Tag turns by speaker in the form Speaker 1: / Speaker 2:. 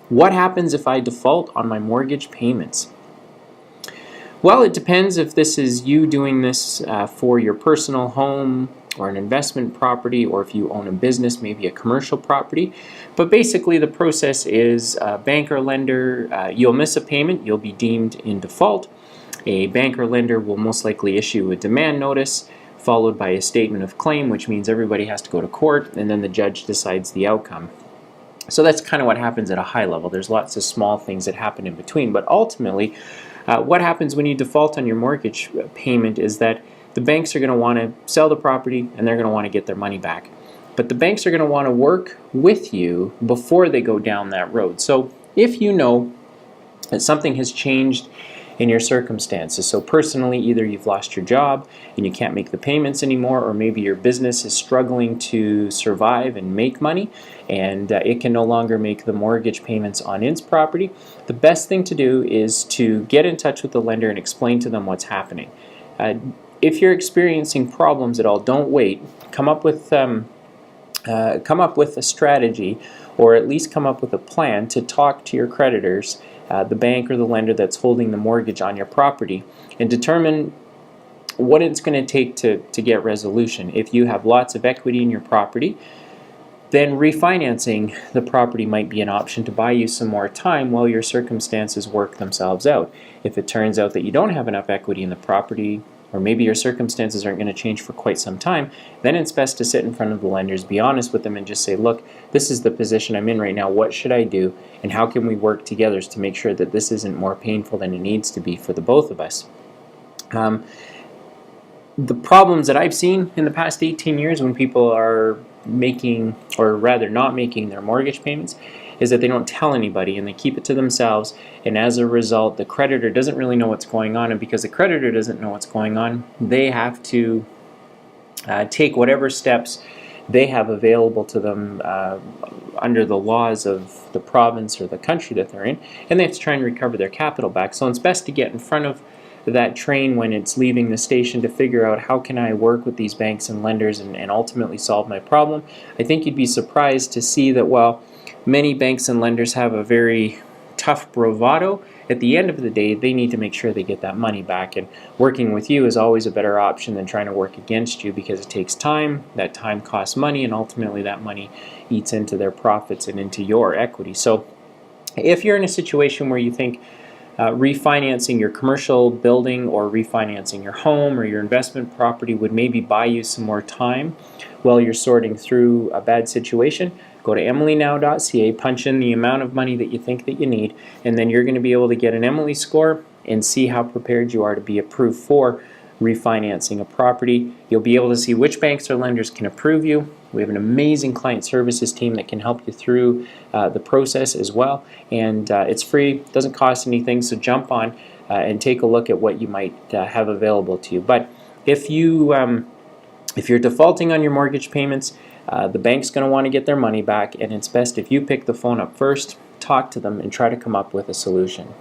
Speaker 1: What happens if I default on my mortgage payments? Well, it depends if this is you doing this for your personal home or an investment property, or if you own a business, maybe a commercial property. But basically the process is bank or lender, you'll miss a payment, you'll be deemed in default. A bank or lender will most likely issue a demand notice followed by a statement of claim, which means everybody has to go to court, and then the judge decides the outcome. So that's kind of what happens at a high level. There's lots of small things that happen in between, but ultimately what happens when you default on your mortgage payment is that the banks are going to want to sell the property and they're going to want to get their money back. But the banks are going to want to work with you before they go down that road. So if you know that something has changed in your circumstances, so personally either you've lost your job and you can't make the payments anymore, or maybe your business is struggling to survive and make money and it can no longer make the mortgage payments on its property, the best thing to do is to get in touch with the lender and explain to them what's happening. If you're experiencing problems at all, don't wait. Come up with a strategy, or at least come up with a plan to talk to your creditors, the bank or the lender that's holding the mortgage on your property, and determine what it's going to take to get resolution. If you have lots of equity in your property, then refinancing the property might be an option to buy you some more time while your circumstances work themselves out. If it turns out that you don't have enough equity in the property, or maybe your circumstances aren't going to change for quite some time, then it's best to sit in front of the lenders, be honest with them, and just say, look, this is the position I'm in right now, what should I do, and how can we work together to make sure that this isn't more painful than it needs to be for the both of us. The problems that I've seen in the past 18 years when people are making, or rather not making, their mortgage payments is that they don't tell anybody and they keep it to themselves, and as a result the creditor doesn't really know what's going on, and because the creditor doesn't know what's going on, they have to take whatever steps they have available to them under the laws of the province or the country that they're in, and they have to try and recover their capital back. So it's best to get in front of that train when it's leaving the station to figure out how can I work with these banks and lenders and ultimately solve my problem. I think you'd be surprised to see that while many banks and lenders have a very tough bravado, at the end of the day they need to make sure they get that money back, and working with you is always a better option than trying to work against you, because it takes time, that time costs money, and ultimately that money eats into their profits and into your equity. So if you're in a situation where you think refinancing your commercial building or refinancing your home or your investment property would maybe buy you some more time while you're sorting through a bad situation, go to emilynow.ca, punch in the amount of money that you think that you need, and then you're going to be able to get an Emily score and see how prepared you are to be approved for refinancing a property. You'll be able to see which banks or lenders can approve you. We have an amazing client services team that can help you through the process as well, and it's free, doesn't cost anything, so jump on and take a look at what you might have available to you. But if you're defaulting on your mortgage payments, the bank's going to want to get their money back, and it's best if you pick the phone up first, talk to them, and try to come up with a solution.